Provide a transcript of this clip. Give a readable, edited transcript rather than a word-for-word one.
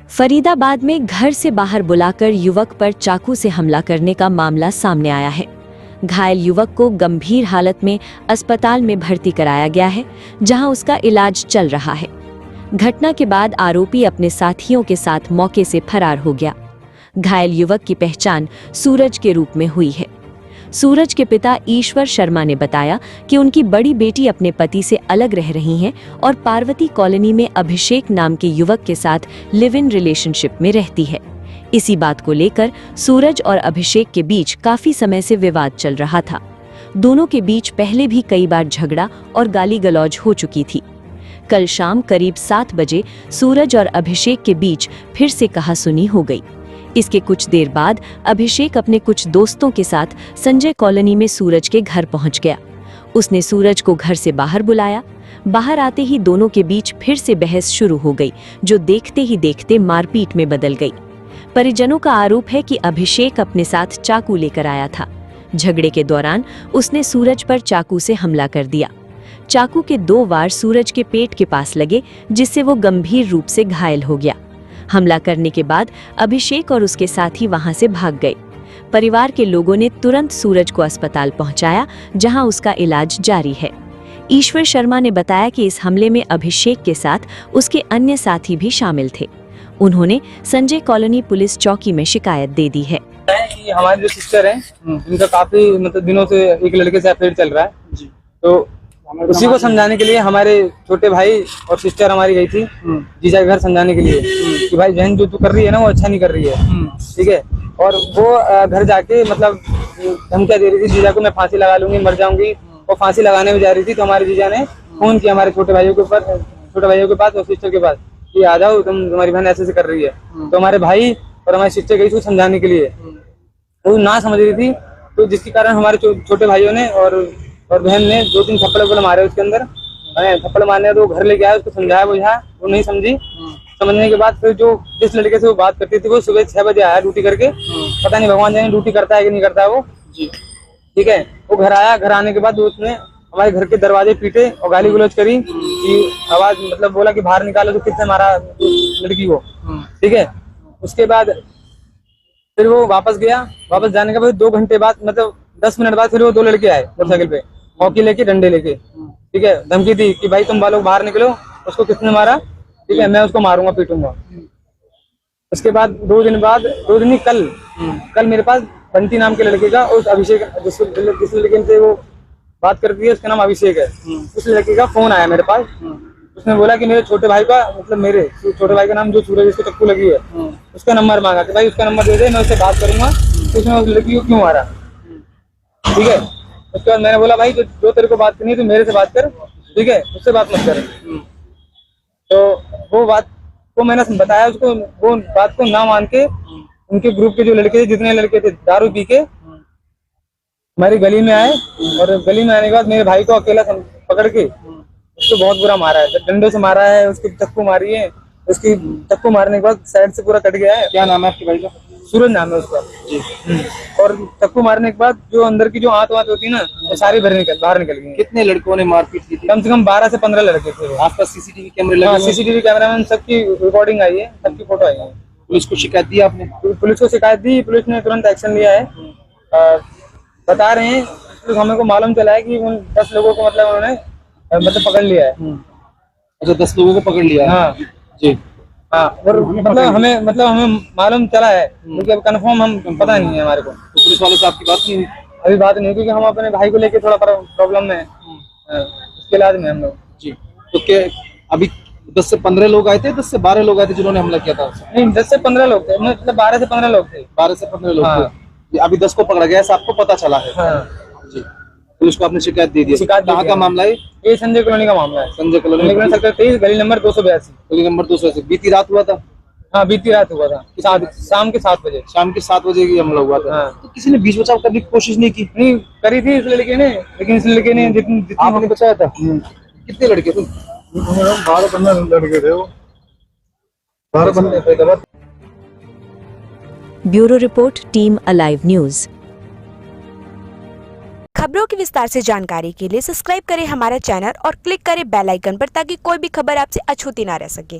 फरीदाबाद में घर से बाहर बुलाकर युवक पर चाकू से हमला करने का मामला सामने आया है। घायल युवक को गंभीर हालत में अस्पताल में भर्ती कराया गया है, जहां उसका इलाज चल रहा है। घटना के बाद आरोपी अपने साथियों के साथ मौके से फरार हो गया। घायल युवक की पहचान सूरज के रूप में हुई है। सूरज के पिता ईश्वर शर्मा ने बताया कि उनकी बड़ी बेटी अपने पति से अलग रह रही हैं और पार्वती कॉलोनी में अभिषेक नाम के युवक के साथ लिव इन रिलेशनशिप में रहती है। इसी बात को लेकर सूरज और अभिषेक के बीच काफी समय से विवाद चल रहा था। दोनों के बीच पहले भी कई बार झगड़ा और गाली गलौज हो चुकी थी। कल शाम करीब 7 बजे सूरज और अभिषेक के बीच फिर से कहासुनी हो गई। इसके कुछ देर बाद अभिषेक अपने कुछ दोस्तों के साथ संजय कॉलोनी में सूरज के घर पहुंच गया। उसने सूरज को घर से बाहर बुलाया। बाहर आते ही दोनों के बीच फिर से बहस शुरू हो गई, जो देखते ही देखते मारपीट में बदल गई। परिजनों का आरोप है कि अभिषेक अपने साथ चाकू लेकर आया था। झगड़े के दौरान उसने सूरज पर चाकू से हमला कर दिया। चाकू के 2 वार सूरज के पेट के पास लगे, जिससे वो गंभीर रूप से घायल हो गया। हमला करने के बाद अभिषेक और उसके साथी वहां से भाग गए। परिवार के लोगों ने तुरंत सूरज को अस्पताल पहुंचाया, जहां उसका इलाज जारी है। ईश्वर शर्मा ने बताया कि इस हमले में अभिषेक के साथ उसके अन्य साथी भी शामिल थे। उन्होंने संजय कॉलोनी पुलिस चौकी में शिकायत दे दी है। हमारे जो सिस्टर हैं, उनका काफी दिनों से एक लड़के से अफेयर चल रहा है, तो उसी को समझाने के लिए हमारे छोटे भाई और सिस्टर हमारी गई थी जीजा के घर समझाने के लिए कि भाई बहन जो तू कर रही है ना, वो अच्छा नहीं कर रही है, ठीक है। और वो घर जाके धमकियां दे रही थी जीजा को, मैं फांसी लगा लूंगी, मर जाऊंगी। वो फांसी लगाने में जा रही थी, तो हमारे जीजा ने फोन किया हमारे छोटे भाइयों के पास और सिस्टर के पास कि आ जाओ, तुम्हारी बहन ऐसे कर रही है। तो हमारे भाई और हमारी सिस्टर गई थी समझाने के लिए। वो ना समझ रही थी, तो जिसके कारण हमारे छोटे भाइयों ने और बहन ने 2-3 थप्पड़ मारे उसके अंदर। थप्पड़ मारने तो घर लेके आया, उसको समझाया बुझाया, वो नहीं समझी। समझने के बाद फिर जिस लड़के से वो बात करती थी, वो सुबह 6 बजे आया ड्यूटी करके। पता नहीं भगवान जाने ड्यूटी करता है कि नहीं करता है वो, ठीक है। वो घर आया, घर आने के बाद उसने हमारे घर के दरवाजे पीटे और गाली गलौज करी कि आवाज बोला कि बाहर निकालो, तो किसने मारा लड़की को, ठीक है। उसके बाद फिर वो वापस गया। वापस जाने के बाद 2 घंटे बाद 10 मिनट बाद फिर वो 2 लड़के आए मोटरसाइकिल पे, हॉकी लेके, डंडे लेके, ठीक है। धमकी दी कि भाई तुम लोग बाहर निकलो, उसको किसने मारा, ठीक है, मैं उसको मारूंगा, पीटूंगा। उसके बाद 2 दिन बाद, 2 दिन नहीं, कल मेरे पास बंटी नाम के लड़के का, उस अभिषेक जिस लड़के से वो बात करती है, उसका नाम अभिषेक है, उस लड़के का फोन आया मेरे पास। उसने बोला कि मेरे छोटे भाई का मेरे छोटे भाई का नाम जो सूरज, जिसको चक्कू लगी है, उसका नंबर मांगा कि भाई उसका नंबर दे दे, मैं उससे बात करूंगा, उसने उस लड़की को क्यों मारा, ठीक है। उसके बाद मैंने बोला भाई जो तेरे को बात करनी है तो मेरे से बात कर, ठीक है, उससे बात मत कर। तो वो बात को मैंने बताया उसको, वो बात को ना मान के उनके ग्रुप के जो लड़के थे, जितने लड़के थे, दारू पी के हमारी गली में आए। और गली में आने के बाद मेरे भाई को अकेला पकड़ के उसको बहुत बुरा मारा है, डंडों से मारा है, उसकी चक्कू मारी है। उसकी चक्कू मारने के बाद साइड से पूरा कट गया है। क्या नाम है आपके भाई का? सूरज नाम है उसका जी। और चक्कू मारने के बाद जो अंदर की जो आंत होती है ना, वो सारी बाहर निकल गई। कितने लड़कों ने मारपीट की थी? कम से कम 12 से 15 लड़के थे। आसपास सीसीटीवी कैमरे लगे? हाँ, सीसीटीवी कैमरा में सबकी रिकॉर्डिंग आई है, सबकी फोटो आई है। पुलिस को शिकायत दी आपने? पुलिस को शिकायत दी, पुलिस ने तुरंत एक्शन लिया है। बता रहे हैं, हमें को मालूम चला है कि उन 10 लोगों को उन्होंने पकड़ लिया है। अच्छा, 10 लोगों को पकड़ लिया? हाँ जी। हाँ, और हमें मालूम चला है, क्योंकि अब कंफर्म हम पता नहीं है हमारे को। तो पुलिस वालों से आपकी बात नहीं? अभी बात नहीं, क्योंकि हम अपने भाई को लेके थोड़ा प्रॉब्लम में उसके इलाज में हम लोग जी। तो क्या अभी 10 से 15 लोग आए थे? 10 से 12 लोग आए थे जिन्होंने हमला किया था? नहीं, 10 से 15 लोग थे, 12 से 15 लोग थे। 12 से 15 लोग हाँ। थे। अभी 10 को पकड़ा गया, ऐसा आपको पता चला है? हाँ जी। पुलिस को आपने शिकायत दे दी? शिकायत कहाँ का मामला है? ये संजय कॉलोनी का मामला है। संजय कॉलोनी सेक्टर 23, गली नंबर 282। गली नंबर 282। बीती रात हुआ था? हाँ, बीती रात हुआ था, शाम के 7 बजे। शाम के 7 बजे की हमला हुआ था। हाँ। तो किसी ने बीच बचाव करने की कोशिश नहीं की? नहीं करी थी इस लड़के ने, लेकिन इस लड़के ने जितनी आपने बचाया था? कितने लड़के थे? 12-15 लड़के थे वो, 12-15। Bureau report, team alive news. खबरों की विस्तार से जानकारी के लिए सब्सक्राइब करें हमारा चैनल और क्लिक करें बेल आइकन पर, ताकि कोई भी खबर आपसे अछूती ना रह सके।